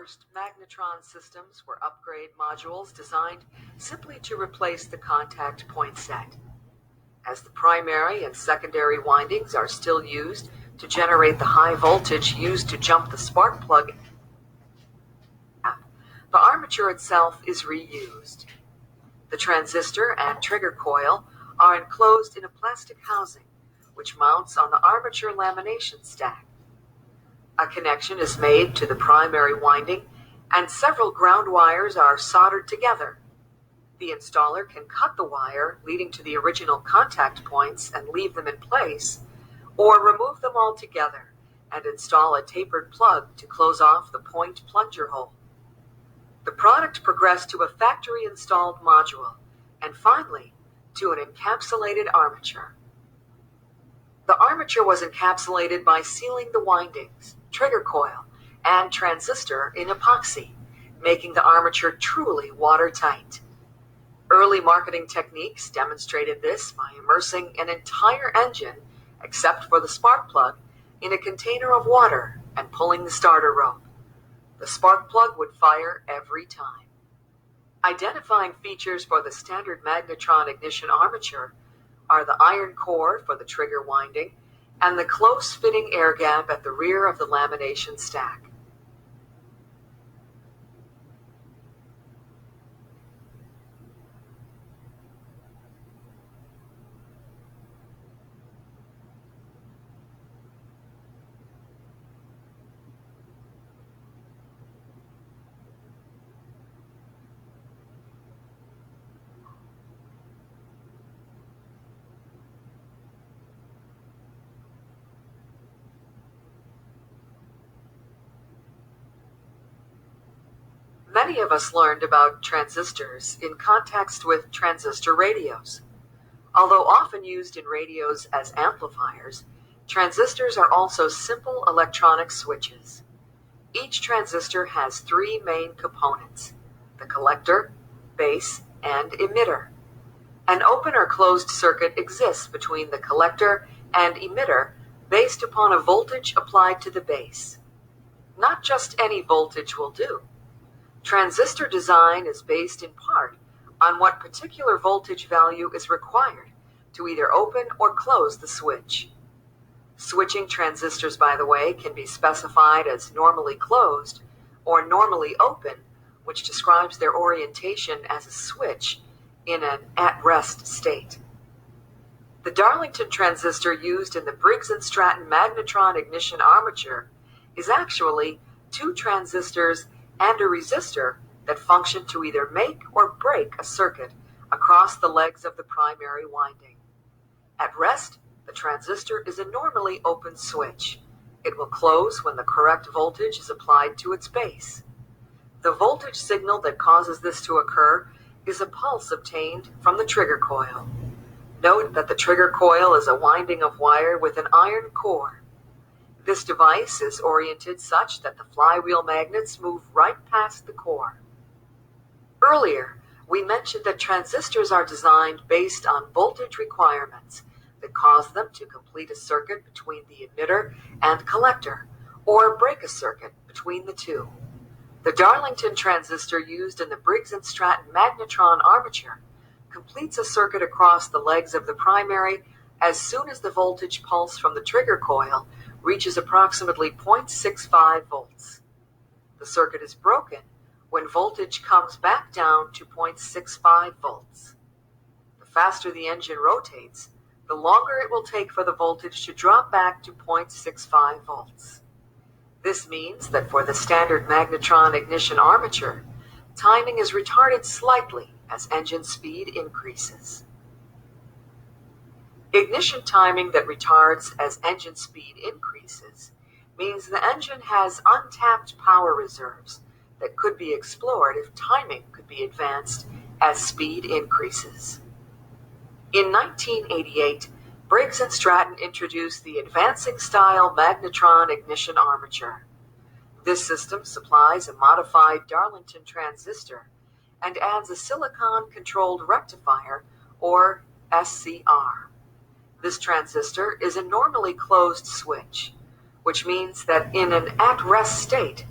first, magnetron systems were upgrade modules designed simply to replace the contact point set. As the primary and secondary windings are still used to generate the high voltage used to jump the spark plug, the armature itself is reused. The transistor and trigger coil are enclosed in a plastic housing, which mounts on the armature lamination stack. A connection is made to the primary winding, and several ground wires are soldered together. The installer can cut the wire leading to the original contact points and leave them in place, or remove them altogether and install a tapered plug to close off the point plunger hole. The product progressed to a factory-installed module, and finally, to an encapsulated armature. The armature was encapsulated by sealing the windings, trigger coil, and transistor in epoxy, making the armature truly watertight. Early marketing techniques demonstrated this by immersing an entire engine, except for the spark plug, in a container of water and pulling the starter rope. The spark plug would fire every time. Identifying features for the standard magnetron ignition armature are the iron core for the trigger winding and the close-fitting air gap at the rear of the lamination stack. Many of us learned about transistors in context with transistor radios. Although often used in radios as amplifiers, transistors are also simple electronic switches. Each transistor has three main components: the collector, base, and emitter. An open or closed circuit exists between the collector and emitter based upon a voltage applied to the base. Not just any voltage will do. Transistor design is based in part on what particular voltage value is required to either open or close the switch. Switching transistors, by the way, can be specified as normally closed or normally open, which describes their orientation as a switch in an at-rest state. The Darlington transistor used in the Briggs & Stratton magnetron ignition armature is actually two transistors and a resistor that function to either make or break a circuit across the legs of the primary winding. At rest, the transistor is a normally open switch. It will close when the correct voltage is applied to its base. The voltage signal that causes this to occur is a pulse obtained from the trigger coil. Note that the trigger coil is a winding of wire with an iron core. This device is oriented such that the flywheel magnets move right past the core. Earlier, we mentioned that transistors are designed based on voltage requirements that cause them to complete a circuit between the emitter and collector, or break a circuit between the two. The Darlington transistor used in the Briggs & Stratton magnetron armature completes a circuit across the legs of the primary as soon as the voltage pulse from the trigger coil reaches approximately 0.65 volts. The circuit is broken when voltage comes back down to 0.65 volts. The faster the engine rotates, the longer it will take for the voltage to drop back to 0.65 volts. This means that for the standard magnetron ignition armature, timing is retarded slightly as engine speed increases. Ignition timing that retards as engine speed increases means the engine has untapped power reserves that could be explored if timing could be advanced as speed increases. In 1988, Briggs & Stratton introduced the advancing style magnetron ignition armature. This system supplies a modified Darlington transistor and adds a silicon-controlled rectifier, or SCR. This transistor is a normally closed switch, which means that in an at-rest state,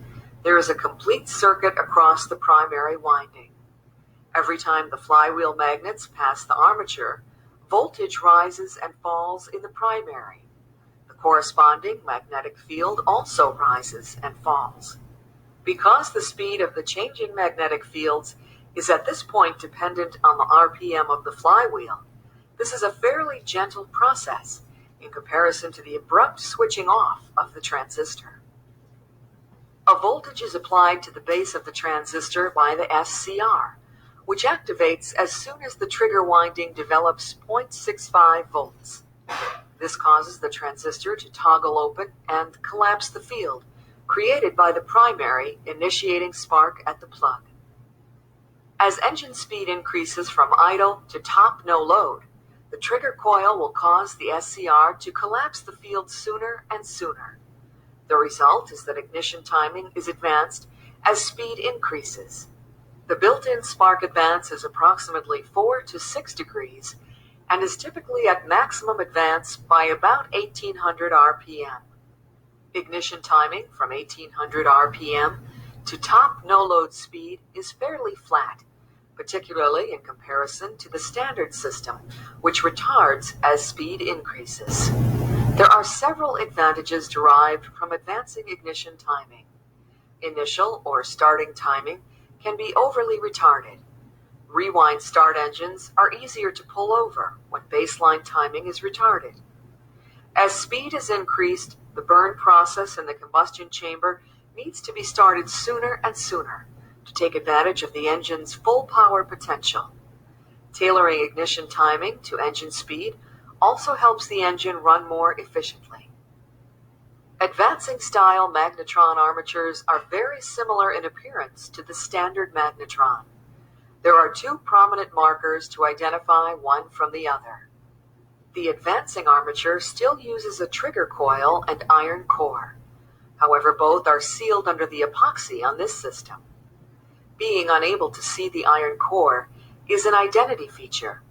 There is a complete circuit across the primary winding. Every time the flywheel magnets pass the armature, voltage rises and falls in the primary. The corresponding magnetic field also rises and falls. Because the speed of the changing magnetic fields is at this point dependent on the RPM of the flywheel, this is a fairly gentle process in comparison to the abrupt switching off of the transistor. A voltage is applied to the base of the transistor by the SCR, which activates as soon as the trigger winding develops 0.65 volts. This causes the transistor to toggle open and collapse the field created by the primary initiating spark at the plug. As engine speed increases from idle to top no load, the trigger coil will cause the SCR to collapse the field sooner and sooner. The result is that ignition timing is advanced as speed increases. The built-in spark advance is approximately 4 to 6 degrees and is typically at maximum advance by about 1800 RPM. Ignition timing from 1800 RPM to top no-load speed is fairly flat, particularly in comparison to the standard system, which retards as speed increases. There are several advantages derived from advancing ignition timing. Initial or starting timing can be overly retarded. Rewind start engines are easier to pull over when baseline timing is retarded. As speed is increased, the burn process in the combustion chamber needs to be started sooner and sooner to take advantage of the engine's full power potential. Tailoring ignition timing to engine speed also helps the engine run more efficiently. Advancing style magnetron armatures are very similar in appearance to the standard magnetron. There are two prominent markers to identify one from the other. The advancing armature still uses a trigger coil and iron core. However, both are sealed under the epoxy on this system. Being unable to see the iron core is an identity feature.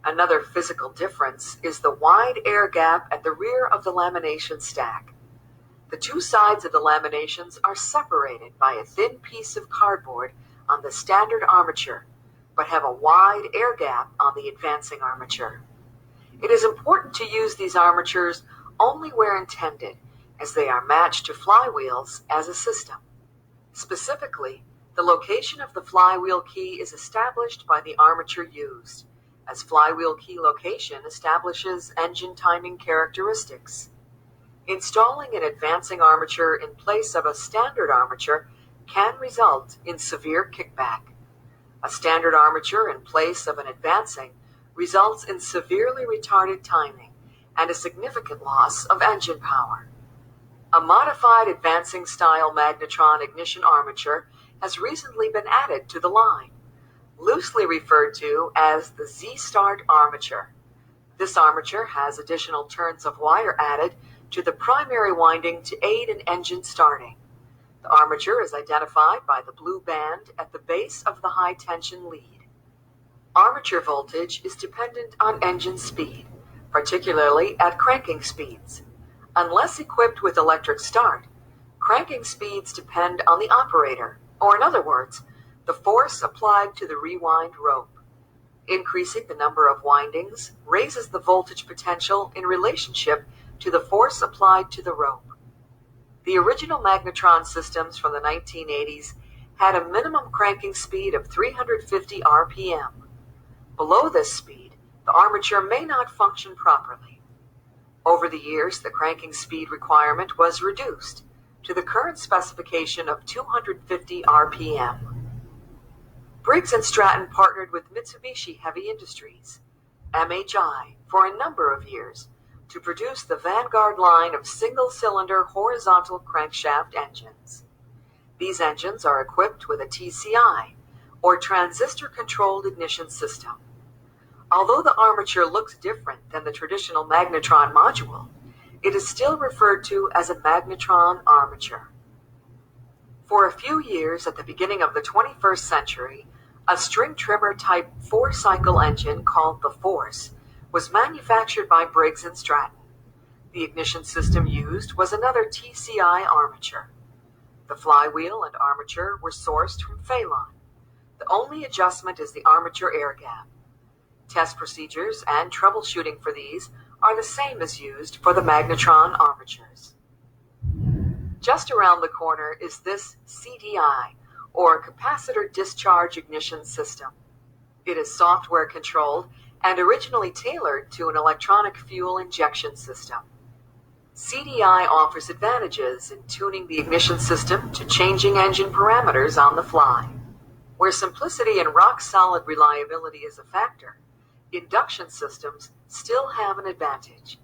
Another physical difference is the wide air gap at the rear of the lamination stack. The two sides of the laminations are separated by a thin piece of cardboard on the standard armature, but have a wide air gap on the advancing armature. It is important to use these armatures only where intended, as they are matched to flywheels as a system. Specifically, the location of the flywheel key is established by the armature used, as flywheel key location establishes engine timing characteristics. Installing an advancing armature in place of a standard armature can result in severe kickback. A standard armature in place of an advancing results in severely retarded timing and a significant loss of engine power. A modified advancing style magnetron ignition armature has recently been added to the line, loosely referred to as the Z-Start armature. This armature has additional turns of wire added to the primary winding to aid in engine starting. The armature is identified by the blue band at the base of the high-tension lead. Armature voltage is dependent on engine speed, particularly at cranking speeds. Unless equipped with electric start, cranking speeds depend on the operator, or in other words, the force applied to the rewind rope. Increasing the number of windings raises the voltage potential in relationship to the force applied to the rope. The original magnetron systems from the 1980s had a minimum cranking speed of 350 RPM. Below this speed, the armature may not function properly. Over the years, the cranking speed requirement was reduced to the current specification of 250 RPM. Briggs & Stratton partnered with Mitsubishi Heavy Industries, MHI, for a number of years to produce the Vanguard line of single-cylinder horizontal crankshaft engines. These engines are equipped with a TCI, or transistor-controlled ignition system. Although the armature looks different than the traditional magnetron module, it is still referred to as a magnetron armature. For a few years at the beginning of the 21st century, a string trimmer type 4-cycle engine called the Force was manufactured by Briggs & Stratton. The ignition system used was another TCI armature. The flywheel and armature were sourced from Phalon. The only adjustment is the armature air gap. Test procedures and troubleshooting for these are the same as used for the Magnetron armatures. Just around the corner is this CDI, or Capacitor Discharge Ignition System. It is software controlled and originally tailored to an electronic fuel injection system. CDI offers advantages in tuning the ignition system to changing engine parameters on the fly. Where simplicity and rock-solid reliability is a factor, induction systems still have an advantage.